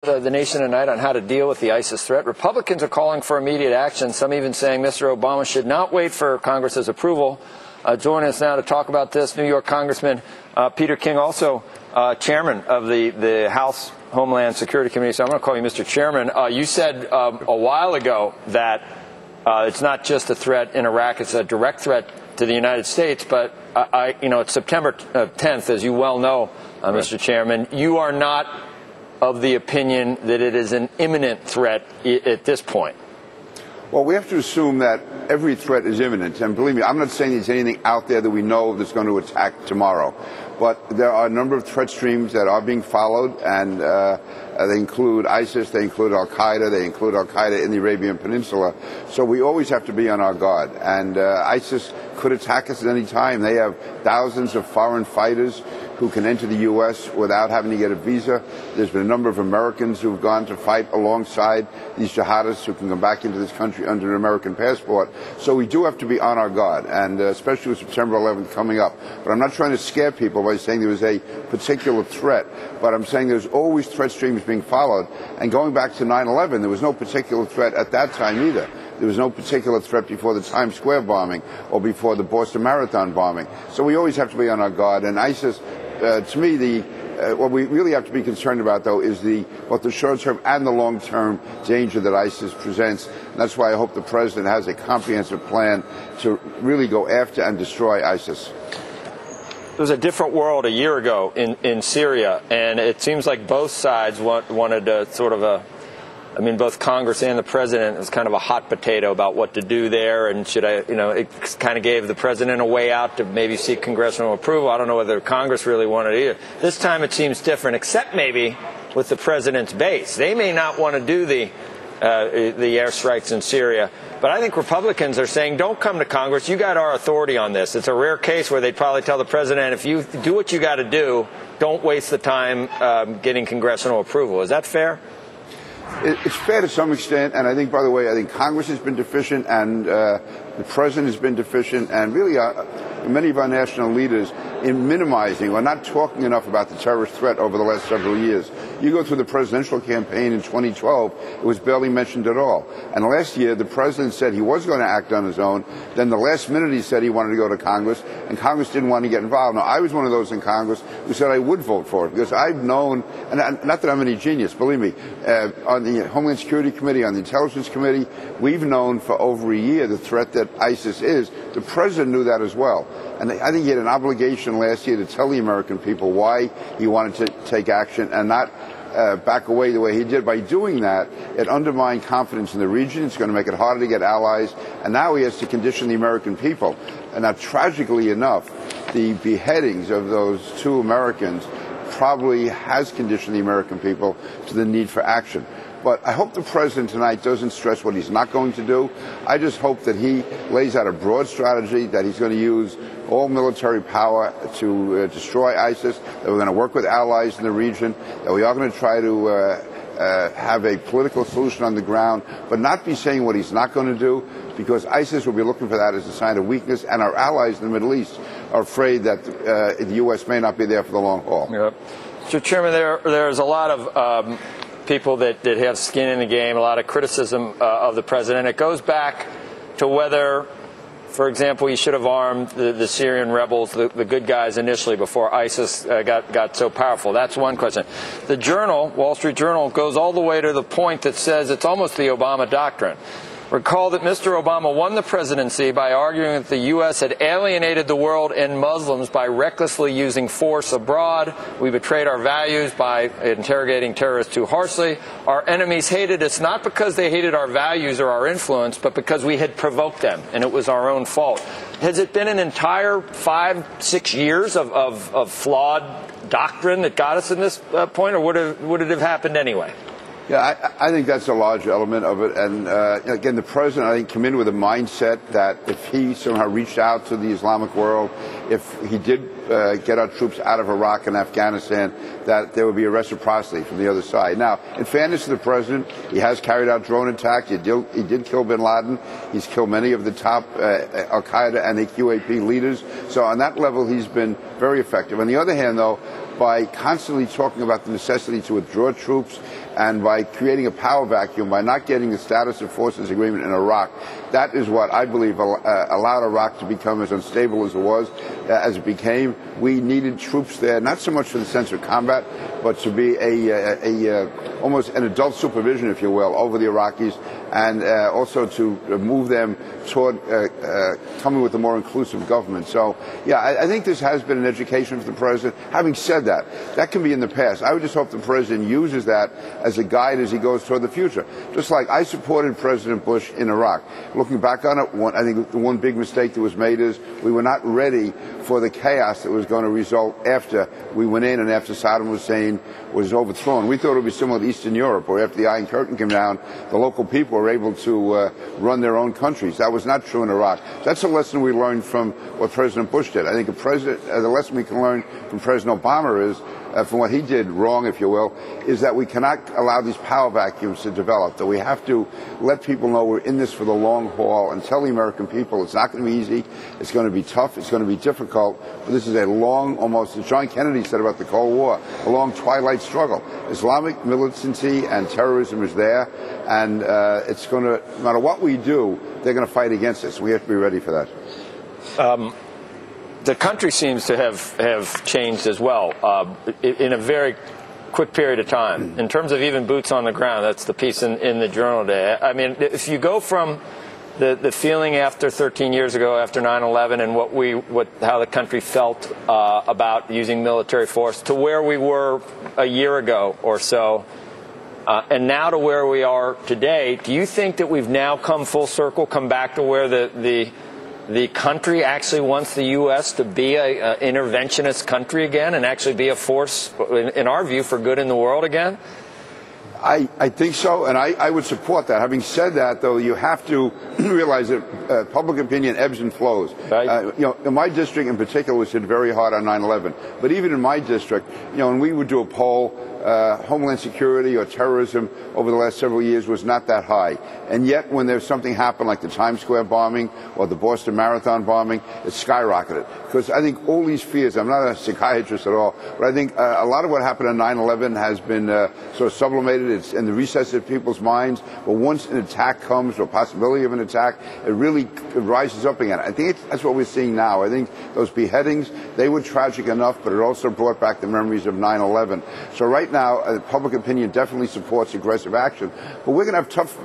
The nation tonight on how to deal with the ISIS threat. Republicans are calling for immediate action, some even saying Mr. Obama should not wait for Congress's approval. Joining us now to talk about this, New York Congressman Peter King, also chairman of the House Homeland Security Committee. So I'm going to call you Mr. Chairman. You said a while ago that it's not just a threat in Iraq, it's a direct threat to the United States. But, it's September 10th, as you well know, Mr. Chairman. You are not of the opinion that it is an imminent threat at this point? Well, we have to assume that every threat is imminent. And believe me, I'm not saying there's anything out there that we know that's going to attack tomorrow. But there are a number of threat streams that are being followed, and they include ISIS, they include Al-Qaeda, they include Al-Qaeda in the Arabian Peninsula. So we always have to be on our guard. And ISIS could attack us at any time. They have thousands of foreign fighters who can enter the U.S. without having to get a visa. There's been a number of Americans who have gone to fight alongside these jihadists who can come back into this country under an American passport. So we do have to be on our guard, and especially with September 11th coming up. But I'm not trying to scare people by saying there was a particular threat, but I'm saying there's always threat streams being followed. And going back to 9/11, there was no particular threat at that time either. There was no particular threat before the Times Square bombing or before the Boston Marathon bombing. So we always have to be on our guard. And ISIS, to me, what we really have to be concerned about, though, is both the short-term and the long-term danger that ISIS presents. And that's why I hope the president has a comprehensive plan to really go after and destroy ISIS. There was a different world a year ago in Syria, and it seems like both sides wanted to both Congress and the president was kind of a hot potato about what to do there, and it kind of gave the president a way out to maybe seek congressional approval. I don't know whether Congress really wanted it either. This time it seems different, except maybe with the president's base. They may not want to do the airstrikes in Syria, but I think Republicans are saying, don't come to Congress. You got our authority on this. It's a rare case where they'd probably tell the president, if you do what you got to do, don't waste the time getting congressional approval. Is that fair? It's fair to some extent, and I think, by the way, I think Congress has been deficient, and the president has been deficient, and really many of our national leaders in minimizing or not talking enough about the terrorist threat over the last several years. You go through the presidential campaign in 2012, it was barely mentioned at all. And last year, the president said he was going to act on his own. Then the last minute he said he wanted to go to Congress, and Congress didn't want to get involved. Now, I was one of those in Congress who said I would vote for it, because I've known, and not that I'm any genius, believe me, on the Homeland Security Committee, on the Intelligence Committee, we've known for over a year the threat that ISIS is. The president knew that as well. And I think he had an obligation last year to tell the American people why he wanted to take action and not back away the way he did. By doing that, it undermined confidence in the region. It's going to make it harder to get allies. And now he has to condition the American people. And now, tragically enough, the beheadings of those two Americans probably has conditioned the American people to the need for action. But I hope the president tonight doesn't stress what he's not going to do. I just hope that he lays out a broad strategy, that he's going to use all military power to destroy ISIS, that we're going to work with allies in the region, that we are going to try to have a political solution on the ground, but not be saying what he's not going to do, because ISIS will be looking for that as a sign of weakness, and our allies in the Middle East are afraid that the U.S. may not be there for the long haul. Yep. Mr. Chairman, there's a lot of people that have skin in the game, a lot of criticism of the president. It goes back to whether, for example, he should have armed the Syrian rebels, the good guys initially, before ISIS got so powerful. That's one question. The Journal, Wall Street Journal, goes all the way to the point that says it's almost the Obama doctrine. Recall that Mr. Obama won the presidency by arguing that the U.S. had alienated the world and Muslims by recklessly using force abroad. We betrayed our values by interrogating terrorists too harshly. Our enemies hated us not because they hated our values or our influence, but because we had provoked them, and it was our own fault. Has it been an entire 5-6 years of flawed doctrine that got us in this point, or would it have happened anyway? Yeah, I think that's a large element of it. And again, the president, I think, came in with a mindset that if he somehow reached out to the Islamic world, if he did get our troops out of Iraq and Afghanistan, that there would be a reciprocity from the other side. Now, in fairness to the president, he has carried out drone attacks. He did kill bin Laden. He's killed many of the top Al-Qaeda and AQAP leaders. So on that level, he's been very effective. On the other hand, though, by constantly talking about the necessity to withdraw troops and by creating a power vacuum, by not getting the status of forces agreement in Iraq. That is what I believe allowed Iraq to become as unstable as it was, as it became. We needed troops there, not so much for the sense of combat, but to be almost an adult supervision, if you will, over the Iraqis, and also to move them toward coming with a more inclusive government. So, yeah, I think this has been an education for the president. Having said that, that can be in the past. I would just hope the president uses that as a guide as he goes toward the future. Just like I supported President Bush in Iraq. Looking back on it, I think the one big mistake that was made is we were not ready for the chaos that was going to result after we went in and after Saddam Hussein was overthrown. We thought it would be similar to Eastern Europe, where after the Iron Curtain came down, the local people were able to run their own countries. That was not true in Iraq. That's a lesson we learned from what President Bush did. I think the lesson we can learn from President Obama is, from what he did wrong, if you will, is that we cannot allow these power vacuums to develop, that we have to let people know we're in this for the long haul and tell the American people it's not going to be easy, it's going to be tough, it's going to be difficult, but this is a long, almost, as John Kennedy said about the Cold War, a long twilight struggle. Islamic militancy and terrorism is there, and it's going to, no matter what we do, they're going to fight against us. We have to be ready for that. The country seems to have changed as well in a very quick period of time. In terms of even boots on the ground, that's the piece in the Journal today. I mean, if you go from the feeling after 13 years ago, after 9/11, and how the country felt about using military force, to where we were a year ago or so, and now to where we are today, do you think that we've now come full circle, come back to where the country actually wants the U.S. to be an interventionist country again and actually be a force, in our view, for good in the world again? I think so, and I would support that. Having said that, though, you have to realize that public opinion ebbs and flows. Right. In my district in particular, was hit very hard on 9/11. But even in my district, when we would do a poll, Homeland Security or terrorism over the last several years was not that high. And yet, when there's something happened like the Times Square bombing or the Boston Marathon bombing, it skyrocketed. Because I think all these fears, I'm not a psychiatrist at all, but I think a lot of what happened on 9/11 has been sort of sublimated. It's in the recesses of people's minds. But once an attack comes, or possibility of an attack, it really rises up again. I think that's what we're seeing now. I think those beheadings, they were tragic enough, but it also brought back the memories of 9/11. So right now, public opinion definitely supports aggressive action. But we're going to have tough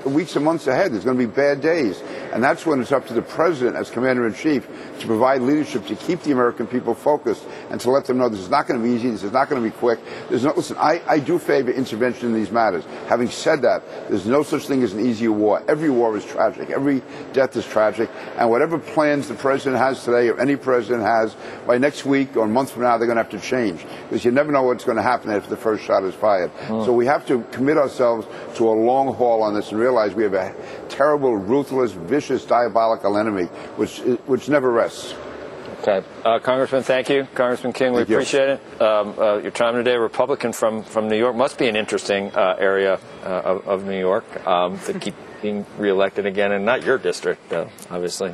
weeks and months ahead. There's going to be bad days. And that's when it's up to the president as commander-in-chief to provide leadership to keep the American people focused and to let them know this is not going to be easy, this is not going to be quick. Listen, I do favor intervention in these matters. Having said that, there's no such thing as an easy war. Every war is tragic. Every death is tragic. And whatever plans the president has today, or any president has, by next week or a month from now, they're going to have to change. Because you never know what's going to happen after the first shot is fired. So we have to commit ourselves to a long haul on this and realize we have a terrible, ruthless, vicious, diabolical enemy which never rests. Okay. Congressman, thank you. Congressman King, we appreciate it. Your time today. Republican from New York. Must be an interesting area of New York to keep being reelected again, and not your district, obviously.